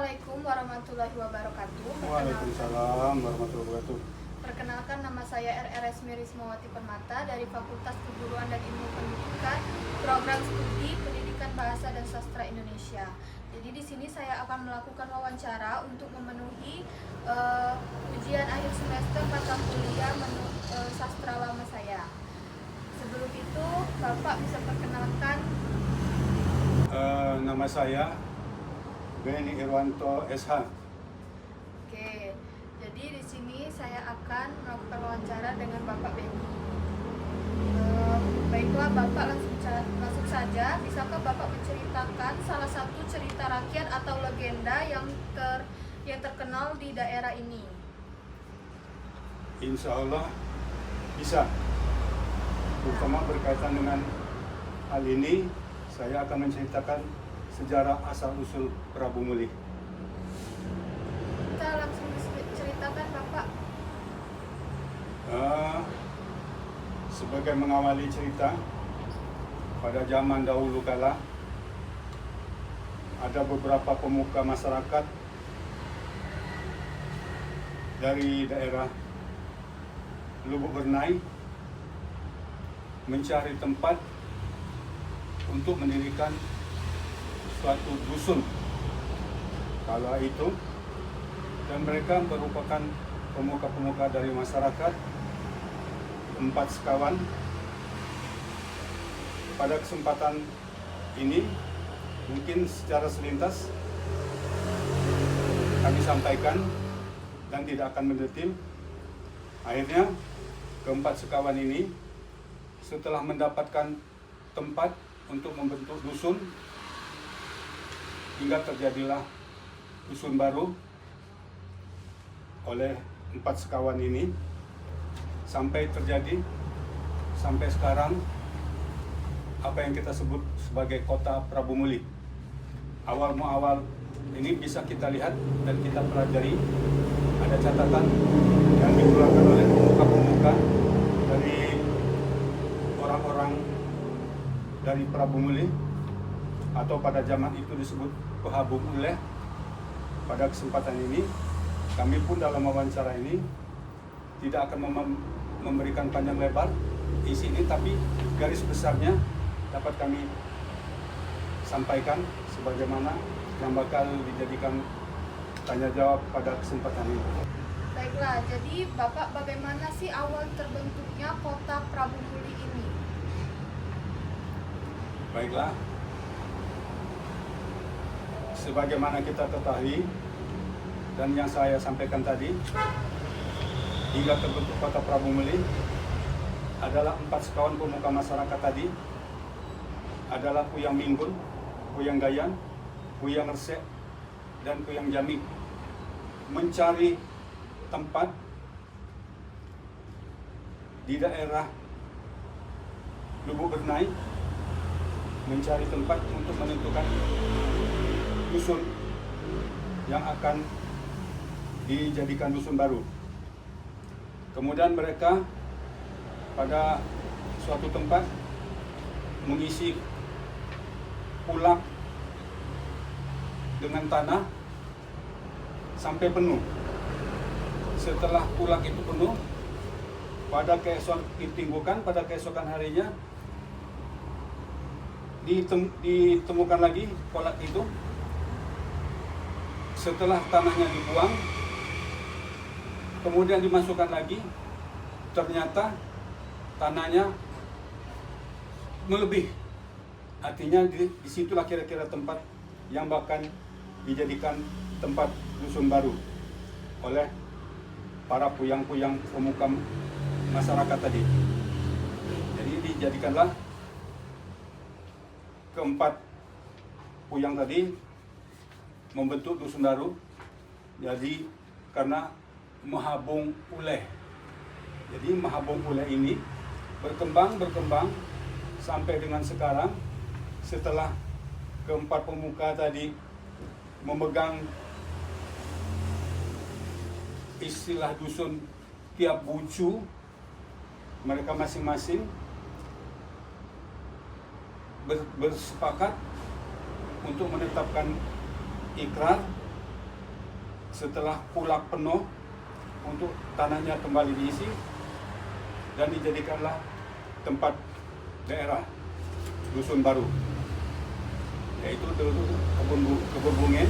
Assalamualaikum warahmatullahi wabarakatuh. Waalaikumsalam warahmatullahi wabarakatuh. Perkenalkan, nama saya RRS Mirismawati Permata dari Fakultas Keguruan dan Ilmu Pendidikan, Program Studi Pendidikan Bahasa dan Sastra Indonesia. Jadi di sini saya akan melakukan wawancara untuk memenuhi ujian akhir semester mata kuliah sastra lama saya. Sebelum itu, Bapak bisa perkenalkan. Nama saya Beni Irwanto SH. Oke, jadi di sini saya akan melakukan wawancara dengan Bapak Beni. Baiklah Bapak, langsung saja. Bisakah Bapak menceritakan salah satu cerita rakyat atau legenda yang terkenal di daerah ini? Insya Allah bisa. Terutama berkaitan dengan hal ini, saya akan menceritakan sejarah asal-usul Prabu Muli. Kita langsung ceritakan Bapak. Sebagai mengawali cerita, pada zaman dahulu kala ada beberapa pemuka masyarakat dari daerah Lubuk Bernai mencari tempat untuk mendirikan suatu dusun kala itu, dan mereka merupakan pemuka-pemuka dari masyarakat 4 sekawan. Pada kesempatan ini mungkin secara selintas kami sampaikan dan tidak akan mendetil. Akhirnya ke-4 sekawan ini setelah mendapatkan tempat untuk membentuk dusun, hingga terjadilah dusun baru oleh 4 sekawan ini, sampai sekarang apa yang kita sebut sebagai kota Prabu Muli. Awal ini bisa kita lihat dan kita pelajari, ada catatan yang dikeluarkan oleh pemuka-pemuka dari orang-orang dari Prabu Muli, atau pada zaman itu disebut Pehabung Uleh. Pada kesempatan ini, kami pun dalam wawancara ini tidak akan memberikan panjang lebar isi ini, tapi garis besarnya dapat kami sampaikan sebagaimana yang bakal dijadikan tanya jawab pada kesempatan ini. Baiklah, jadi Bapak, bagaimana sih awal terbentuknya kota Prabu Muli ini? Baiklah, sebagaimana kita ketahui dan yang saya sampaikan tadi, hingga terbentuk kota Prabu Muli adalah 4 sekawan pemuka masyarakat tadi, adalah Puyang Minggun, Puyang Gayan, Puyang Resek, dan Puyang Jamik, mencari tempat di daerah Lubuk Bernai, mencari tempat untuk menentukan dusun yang akan dijadikan dusun baru. Kemudian mereka pada suatu tempat mengisi pulak dengan tanah sampai penuh. Setelah pulak itu penuh, pada keesokan harinya ditemukan lagi pulak itu. Setelah tanahnya dibuang, kemudian dimasukkan lagi, ternyata tanahnya melebih. Artinya disitulah kira-kira tempat yang bakal dijadikan tempat dusun baru oleh para puyang-puyang pemuka masyarakat tadi. Jadi dijadikanlah ke-4 puyang tadi membentuk dusun baru. Jadi karena Mahabung Uleh. Jadi Mahabung Uleh ini berkembang sampai dengan sekarang, setelah ke-4 pemuka tadi memegang istilah dusun tiap bucu, mereka masing-masing bersepakat untuk menetapkan ikrar setelah pula penuh untuk tanahnya kembali diisi dan dijadikanlah tempat daerah dusun baru, yaitu dulu kebun bungin,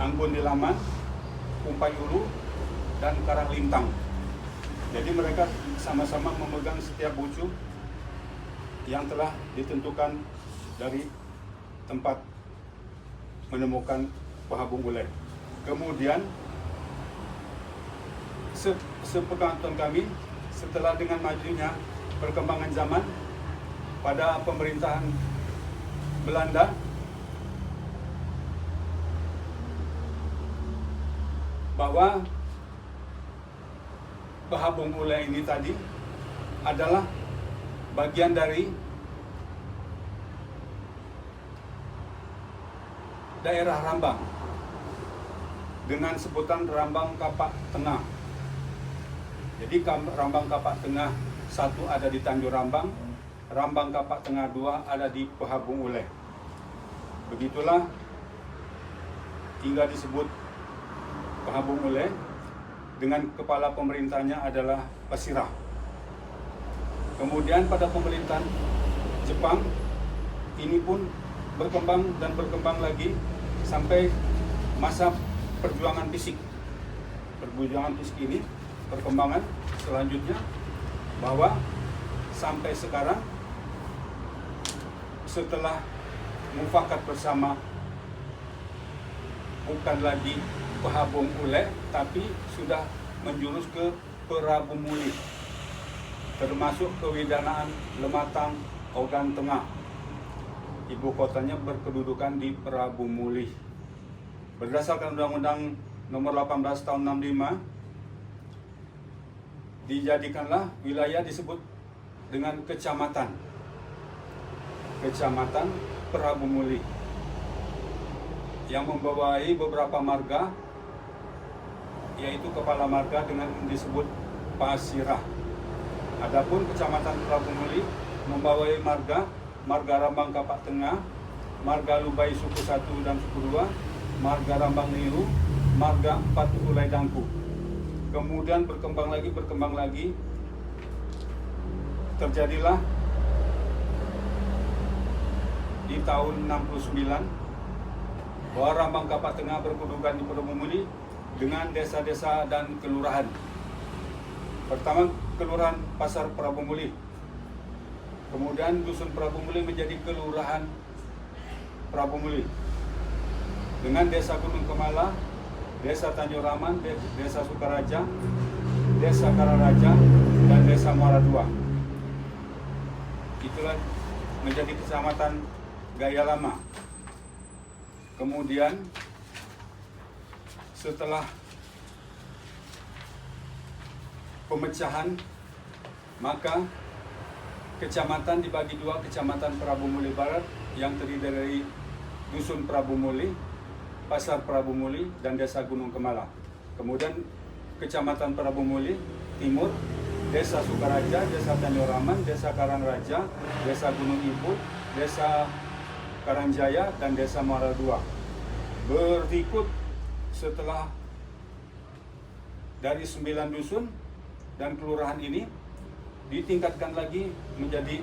anggun nilaman, umpai ulu, dan karang lintang. Jadi mereka sama-sama memegang setiap bucu yang telah ditentukan dari tempat menemukan Pahabung Ule. Kemudian sepengetahuan kami, setelah dengan majunya perkembangan zaman pada pemerintahan Belanda, bahwa Pahabung Ule ini tadi adalah bagian dari daerah Rambang dengan sebutan Rambang Kapak Tengah. Jadi Rambang Kapak Tengah 1 ada di Tanjung Rambang, Rambang Kapak Tengah 2 ada di Pahabung Ule. Begitulah hingga disebut Pahabung Ule, dengan kepala pemerintahnya adalah Pasirah. Kemudian pada pemerintahan Jepang ini pun berkembang dan berkembang lagi sampai masa perjuangan fisik. Perjuangan fisik ini perkembangan selanjutnya bahwa sampai sekarang setelah mufakat bersama bukan lagi Pahabung Ule tapi sudah menjurus ke Prabumuli, termasuk kewidanaan Lematang Ogan Tengah. Ibu kotanya berkedudukan di Prabumuli. Berdasarkan Undang-Undang Nomor 18 Tahun 65, dijadikanlah wilayah disebut dengan kecamatan Prabumuli yang membawahi beberapa marga, yaitu kepala marga dengan disebut Pasirah. Adapun kecamatan Prabumuli membawahi marga Rambang Kapak Tengah, marga Lubai suku 1 dan suku 2, marga Rambang Niru, marga 4 Ulai Dangku. Kemudian berkembang lagi, terjadilah di tahun 69 bahwa Rambang Kapak Tengah berkedudukan di Prabumuli dengan desa-desa dan kelurahan. Pertama, Kelurahan Pasar Prabumuli. Kemudian Dusun Prabumuli menjadi Kelurahan Prabumuli dengan Desa Gunung Kemala, Desa Tanjung Raman, Desa Sukaraja, Desa Kararaja, dan Desa Muara II. Itulah menjadi kecamatan Gaya Lama. Kemudian setelah pemecahan, maka kecamatan dibagi 2, Kecamatan Prabumuli Barat yang terdiri dari Dusun Prabumuli, Pasar Prabumuli, dan Desa Gunung Kemala. Kemudian Kecamatan Prabumuli Timur, Desa Sukaraja, Desa Tanjung Raman, Desa Karangraja, Desa Gunung Ibu, Desa Karangjaya, dan Desa Muara II. Berikut setelah dari 9 dusun dan kelurahan ini ditingkatkan lagi menjadi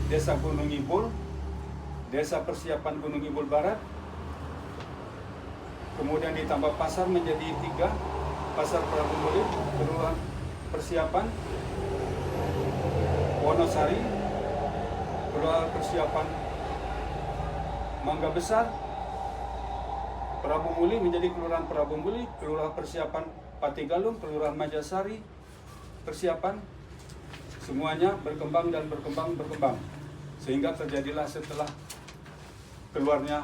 Desa Gunung Ibul, Desa Persiapan Gunung Ibul Barat, kemudian ditambah pasar menjadi 3, Pasar Prabumuli, Kelurahan Persiapan, Wonosari, Kelurahan Persiapan Mangga Besar, Prabumuli menjadi Kelurahan Prabumuli, Kelurahan Persiapan Patigalung, Kelurahan Majasari, Persiapan, semuanya berkembang dan berkembang. Sehingga terjadilah setelah keluarnya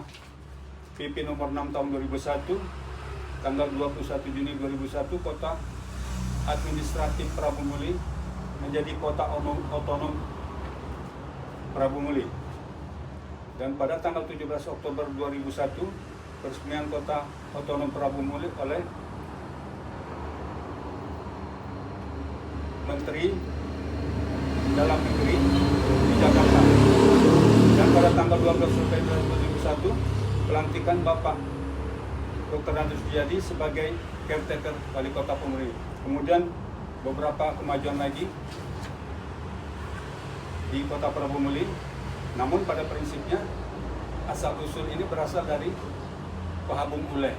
PP nomor 6 tahun 2001, tanggal 21 Juni 2001, kota administratif Prabumuli menjadi kota otonom Prabumuli. Dan pada tanggal 17 Oktober 2001, peresmian kota otonom Prabumuli oleh Menteri Dalam Negeri di Jakarta. Dan pada tanggal tanggal 12 November 2001 pelantikan Bapak Dr. Andreas Sujadi sebagai caretaker Wali Kota Pemuli. Kemudian beberapa kemajuan lagi di Kota Prabu Muli. Namun pada prinsipnya asal usul ini berasal dari Pahabung Ule.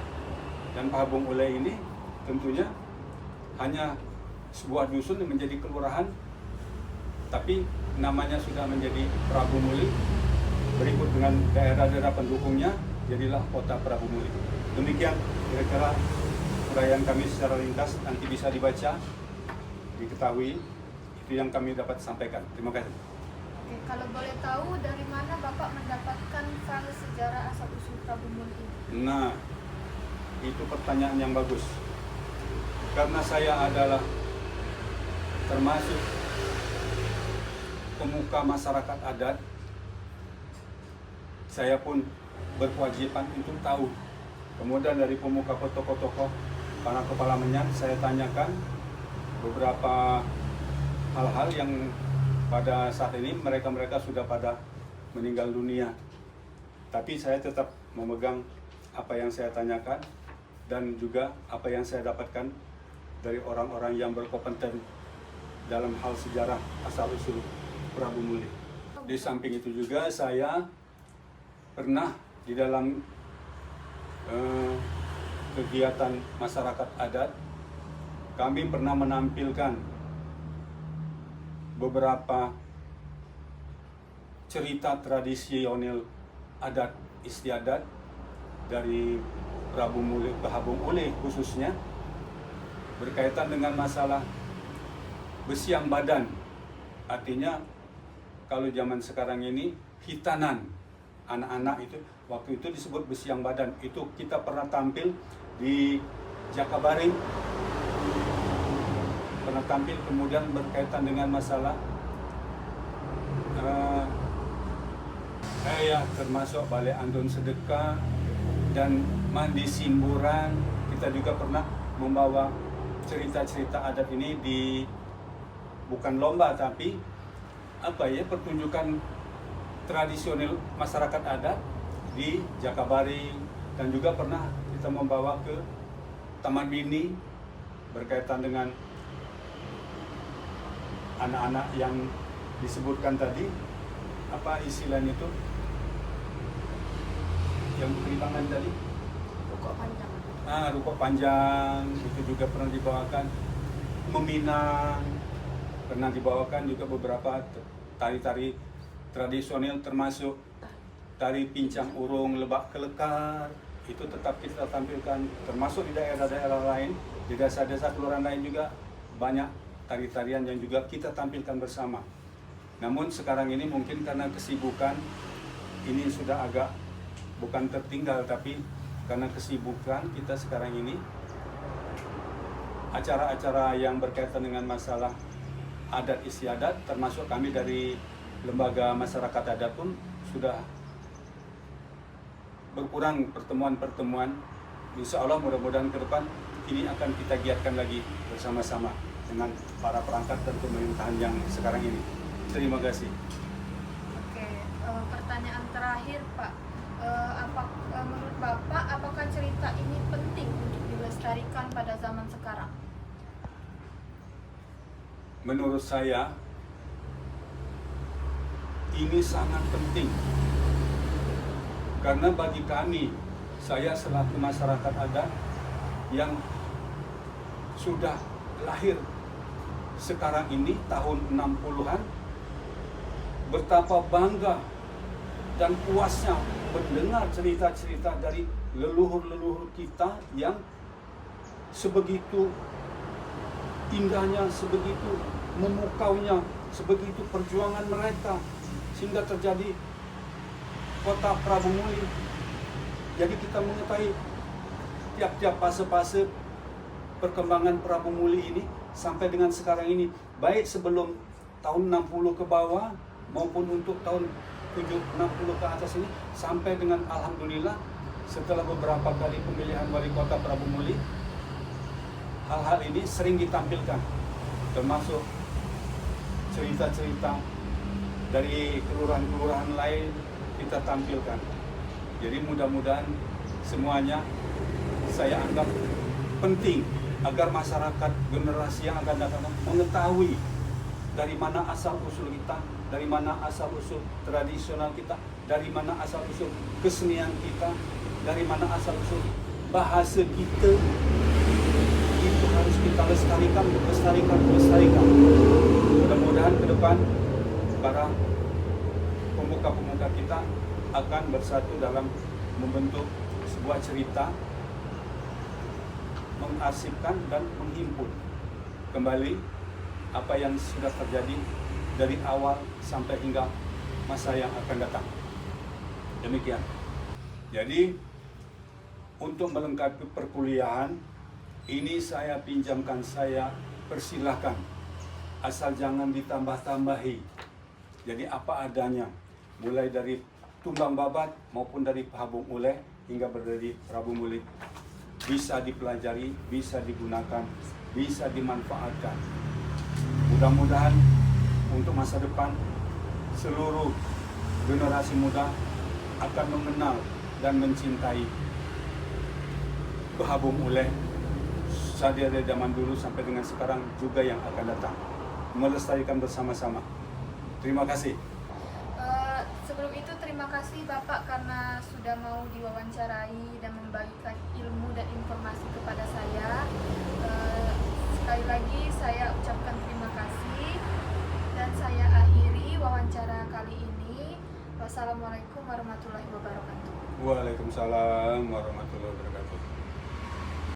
Dan Pahabung Ule ini tentunya hanya sebuah dusun yang menjadi kelurahan, tapi namanya sudah menjadi Prabu Muli. Berikut dengan daerah-daerah pendukungnya, jadilah Kota Prabu Muli. Demikian kira-kira uraian kami secara ringkas, nanti bisa dibaca, diketahui. Itu yang kami dapat sampaikan. Terima kasih. Oke, kalau boleh tahu dari mana Bapak mendapatkan file sejarah asal-usul Prabu Muli ini? Nah, itu pertanyaan yang bagus. Karena saya adalah termasuk pemuka masyarakat adat, saya pun berkewajiban untuk tahu. Kemudian dari pemuka tokoh-tokoh, para kepala menyan, saya tanyakan beberapa hal-hal yang pada saat ini mereka sudah pada meninggal dunia. Tapi saya tetap memegang apa yang saya tanyakan dan juga apa yang saya dapatkan dari orang-orang yang berkompeten dalam hal sejarah asal-usul Prabu Muli. Di samping itu juga saya pernah di dalam kegiatan masyarakat adat, kami pernah menampilkan beberapa cerita tradisional adat istiadat dari Prabu Muli, Pahabung Ule khususnya, berkaitan dengan masalah besiang badan. Artinya kalau zaman sekarang ini hitanan anak-anak itu waktu itu disebut besiang badan. Itu kita pernah tampil di Jakabaring, pernah tampil, kemudian berkaitan dengan masalah termasuk balai andon sedekah dan mandi simburan. Kita juga pernah membawa cerita-cerita adat ini di bukan lomba tapi pertunjukan tradisional masyarakat adat di Jakabaring, dan juga pernah kita membawa ke Taman Mini berkaitan dengan anak-anak yang disebutkan tadi, apa istilahnya itu yang perimbangan tadi, Rukuk panjang. rukuk panjang itu juga pernah dibawakan, meminang pernah dibawakan juga beberapa tari-tari tradisional termasuk tari pincang urung, lebak kelekar, itu tetap kita tampilkan, termasuk di daerah-daerah lain, di desa-desa kelurahan lain juga banyak tari-tarian yang juga kita tampilkan bersama. Namun sekarang ini mungkin karena kesibukan ini sudah agak bukan tertinggal, tapi karena kesibukan kita sekarang ini acara-acara yang berkaitan dengan masalah adat istiadat, termasuk kami dari lembaga masyarakat adat pun sudah berkurang pertemuan-pertemuan. Insya Allah mudah-mudahan ke depan ini akan kita giatkan lagi bersama-sama dengan para perangkat dan pemerintahan yang sekarang ini. Terima kasih. Oke, pertanyaan terakhir Pak, menurut Bapak apakah cerita ini penting untuk dilestarikan pada zaman sekarang? Menurut saya ini sangat penting, karena bagi kami, saya selaku masyarakat adat yang sudah lahir sekarang ini tahun 60-an, betapa bangga dan puasnya mendengar cerita-cerita dari leluhur-leluhur kita yang sebegitu indahnya, sebegitu memukaunya, sebegitu perjuangan mereka sehingga terjadi Kota Prabu Muli. Jadi kita mengetahui tiap-tiap fase-fase perkembangan Prabu Muli ini sampai dengan sekarang ini, baik sebelum tahun 60 ke bawah maupun untuk tahun 60 ke atas ini, sampai dengan alhamdulillah setelah beberapa kali pemilihan wali kota Prabu Muli, hal-hal ini sering ditampilkan, termasuk cerita-cerita dari kelurahan-kelurahan lain kita tampilkan. Jadi mudah-mudahan semuanya saya anggap penting agar masyarakat generasi yang akan datang mengetahui dari mana asal usul kita, dari mana asal usul tradisional kita, dari mana asal usul kesenian kita, dari mana asal usul bahasa kita. Itu harus kita lestarikan. Mudah-mudahan ke depan para pemuka-pemuka kita akan bersatu dalam membentuk sebuah cerita, mengarsipkan dan menghimpun kembali apa yang sudah terjadi dari awal sampai hingga masa yang akan datang. Demikian. Jadi untuk melengkapi perkuliahan ini saya pinjamkan, saya persilahkan, asal jangan ditambah-tambahi. Jadi apa adanya, mulai dari tumbang babat maupun dari Pahabung Uleh hingga berdiri Prabu Muli, bisa dipelajari, bisa digunakan, bisa dimanfaatkan. Mudah-mudahan untuk masa depan seluruh generasi muda akan mengenal dan mencintai Pahabung Uleh dari zaman dulu sampai dengan sekarang juga yang akan datang, melestarikan bersama-sama. Terima kasih. Sebelum itu terima kasih Bapak karena sudah mau diwawancarai dan membagikan ilmu dan informasi kepada saya. Sekali lagi saya ucapkan terima kasih dan saya akhiri wawancara kali ini. Wassalamualaikum warahmatullahi wabarakatuh. Waalaikumsalam warahmatullahi wabarakatuh.